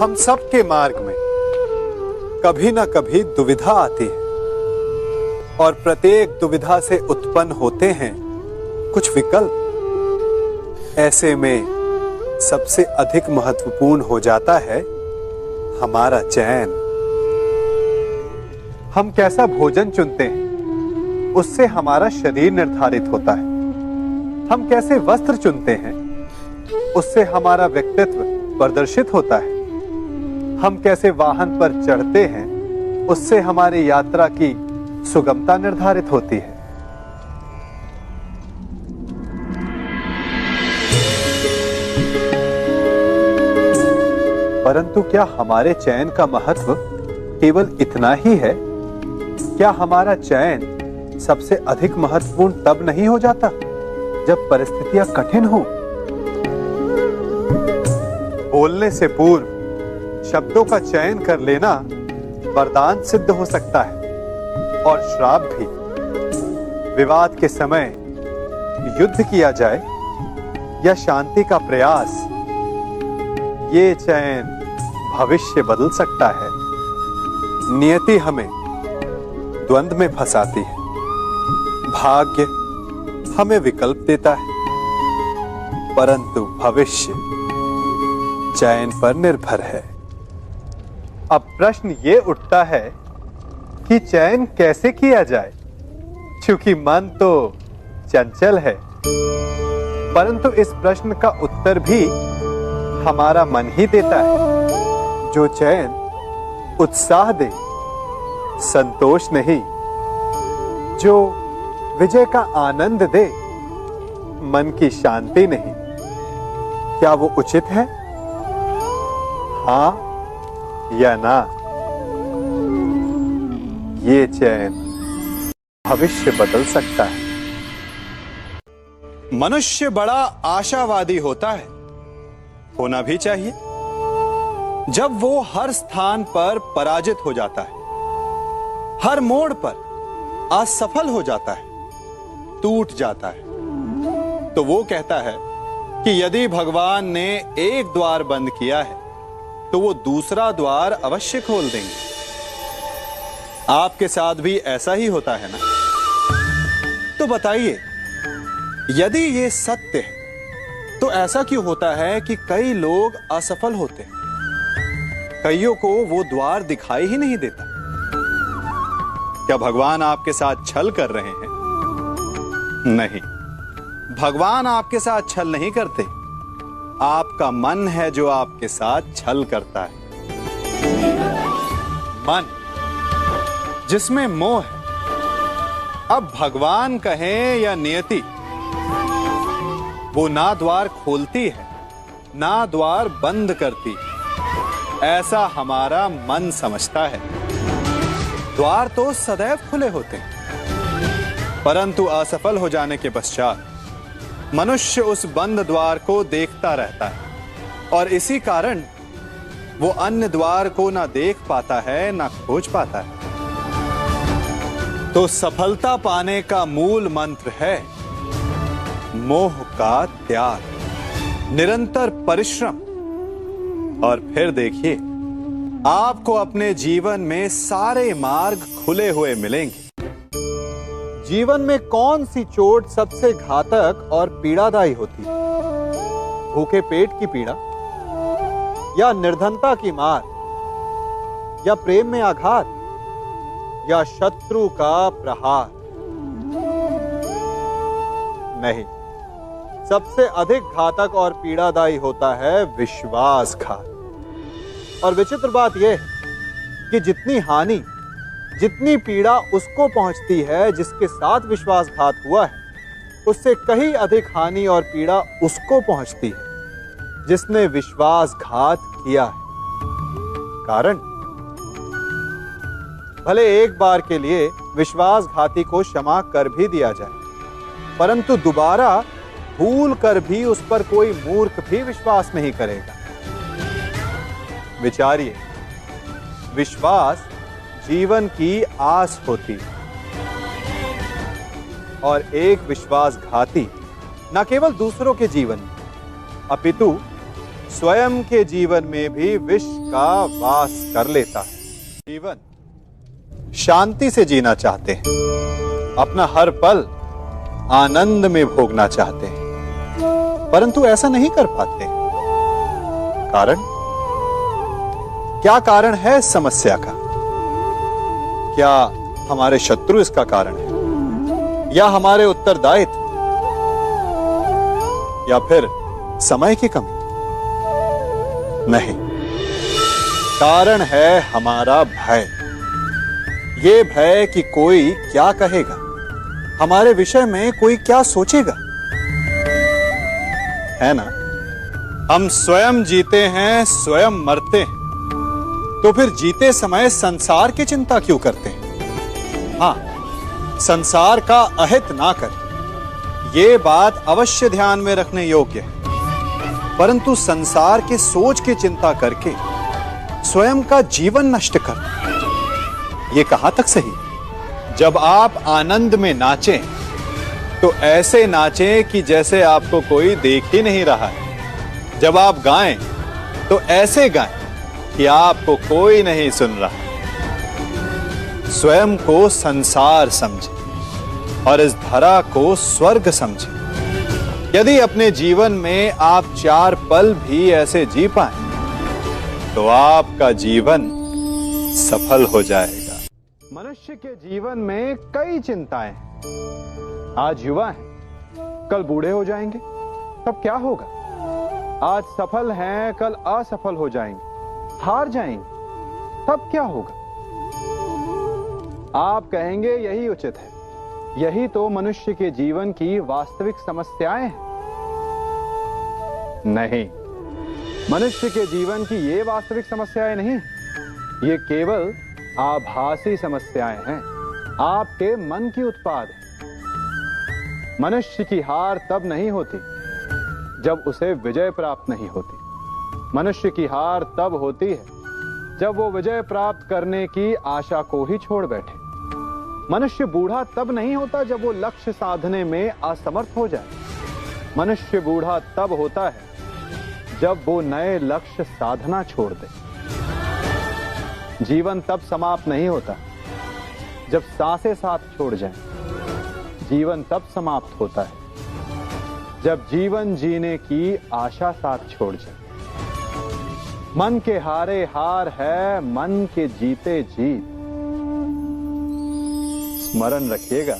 हम सब के मार्ग में कभी ना कभी दुविधा आती है और प्रत्येक दुविधा से उत्पन्न होते हैं कुछ विकल्प। ऐसे में सबसे अधिक महत्वपूर्ण हो जाता है हमारा चयन। हम कैसा भोजन चुनते हैं उससे हमारा शरीर निर्धारित होता है। हम कैसे वस्त्र चुनते हैं उससे हमारा व्यक्तित्व प्रदर्शित होता है। हम कैसे वाहन पर चढ़ते हैं उससे हमारी यात्रा की सुगमता निर्धारित होती है। परंतु क्या हमारे चयन का महत्व केवल इतना ही है? क्या हमारा चयन सबसे अधिक महत्वपूर्ण तब नहीं हो जाता जब परिस्थितियां कठिन हो? बोलने से पूर्व शब्दों का चयन कर लेना वरदान सिद्ध हो सकता है और श्राप भी। विवाद के समय युद्ध किया जाए या शांति का प्रयास, ये चयन भविष्य बदल सकता है। नियति हमें द्वंद्व में फंसाती है, भाग्य हमें विकल्प देता है, परंतु भविष्य चयन पर निर्भर है। अब प्रश्न ये उठता है कि चयन कैसे किया जाए, क्योंकि मन तो चंचल है। परंतु इस प्रश्न का उत्तर भी हमारा मन ही देता है, जो चयन उत्साह दे, संतोष नहीं, जो विजय का आनंद दे, मन की शांति नहीं। क्या वो उचित है? हाँ या ना? ये चयन भविष्य बदल सकता है। मनुष्य बड़ा आशावादी होता है, होना भी चाहिए। जब वो हर स्थान पर पराजित हो जाता है, हर मोड़ पर असफल हो जाता है, टूट जाता है, तो वो कहता है कि यदि भगवान ने एक द्वार बंद किया है तो वो दूसरा द्वार अवश्य खोल देंगे। आपके साथ भी ऐसा ही होता है ना? तो बताइए, यदि ये सत्य है तो ऐसा क्यों होता है कि कई लोग असफल होते हैं? कईयों को वो द्वार दिखाई ही नहीं देता। क्या भगवान आपके साथ छल कर रहे हैं? नहीं, भगवान आपके साथ छल नहीं करते। आपका मन है जो आपके साथ छल करता है। मन जिसमें मोह है। अब भगवान कहें या नियति, वो ना द्वार खोलती है ना द्वार बंद करती, ऐसा हमारा मन समझता है। द्वार तो सदैव खुले होते हैं, परंतु असफल हो जाने के पश्चात मनुष्य उस बंद द्वार को देखता रहता है और इसी कारण वो अन्य द्वार को ना देख पाता है ना खोज पाता है। तो सफलता पाने का मूल मंत्र है मोह का त्याग, निरंतर परिश्रम। और फिर देखिए, आपको अपने जीवन में सारे मार्ग खुले हुए मिलेंगे। जीवन में कौन सी चोट सबसे घातक और पीड़ादायी होती है? भूखे पेट की पीड़ा, या निर्धनता की मार, या प्रेम में आघात, या शत्रु का प्रहार? नहीं, सबसे अधिक घातक और पीड़ादायी होता है विश्वासघात। और विचित्र बात यह है कि जितनी हानि, जितनी पीड़ा उसको पहुंचती है जिसके साथ विश्वासघात हुआ है, उससे कहीं अधिक हानि और पीड़ा उसको पहुंचती है जिसने विश्वासघात किया है। कारण, भले एक बार के लिए विश्वासघाती को क्षमा कर भी दिया जाए, परंतु दोबारा भूल कर भी उस पर कोई मूर्ख भी विश्वास नहीं करेगा। विचारिए, विश्वास जीवन की आस होती है और एक विश्वासघाती न केवल दूसरों के जीवन में अपितु स्वयं के जीवन में भी विष का वास कर लेता है। जीवन शांति से जीना चाहते हैं, अपना हर पल आनंद में भोगना चाहते हैं, परंतु ऐसा नहीं कर पाते। कारण क्या कारण है इस समस्या का? क्या हमारे शत्रु इसका कारण है, या हमारे उत्तरदायित्व, या फिर समय की कमी? नहीं, कारण है हमारा भय। ये भय कि कोई क्या कहेगा, हमारे विषय में कोई क्या सोचेगा, है ना? हम स्वयं जीते हैं, स्वयं मरते हैं, तो फिर जीते समय संसार की चिंता क्यों करते हैं? हां, संसार का अहित ना कर, ये बात अवश्य ध्यान में रखने योग्य है। परंतु संसार के सोच की चिंता करके स्वयं का जीवन नष्ट कर, ये कहां तक सही? जब आप आनंद में नाचें तो ऐसे नाचें कि जैसे आपको कोई देख ही नहीं रहा है। जब आप गाएं तो ऐसे गाएं कि आपको कोई नहीं सुन रहा। स्वयं को संसार समझें और इस धरा को स्वर्ग समझें। यदि अपने जीवन में आप 4 पल भी ऐसे जी पाएं तो आपका जीवन सफल हो जाएगा। मनुष्य के जीवन में कई चिंताएं हैं। आज युवा हैं, कल बूढ़े हो जाएंगे, तब क्या होगा? आज सफल हैं, कल असफल हो जाएंगे, हार जाएंगे, तब क्या होगा? आप कहेंगे यही उचित है, यही तो मनुष्य के जीवन की वास्तविक समस्याएं हैं। नहीं, मनुष्य के जीवन की ये वास्तविक समस्याएं नहीं, ये केवल आभासी समस्याएं हैं, आपके मन की उत्पाद है। मनुष्य की हार तब नहीं होती जब उसे विजय प्राप्त नहीं होती। मनुष्य की हार तब होती है जब वो विजय प्राप्त करने की आशा को ही छोड़ बैठे। मनुष्य बूढ़ा तब नहीं होता जब वो लक्ष्य साधने में असमर्थ हो जाए। मनुष्य बूढ़ा तब होता है जब वो नए लक्ष्य साधना छोड़ दे। जीवन तब समाप्त नहीं होता जब सांसें साथ छोड़ जाएं। जीवन तब समाप्त होता है जब जीवन जीने की आशा साथ छोड़ जाए। मन के हारे हार है, मन के जीते जीत। स्मरण रखिएगा।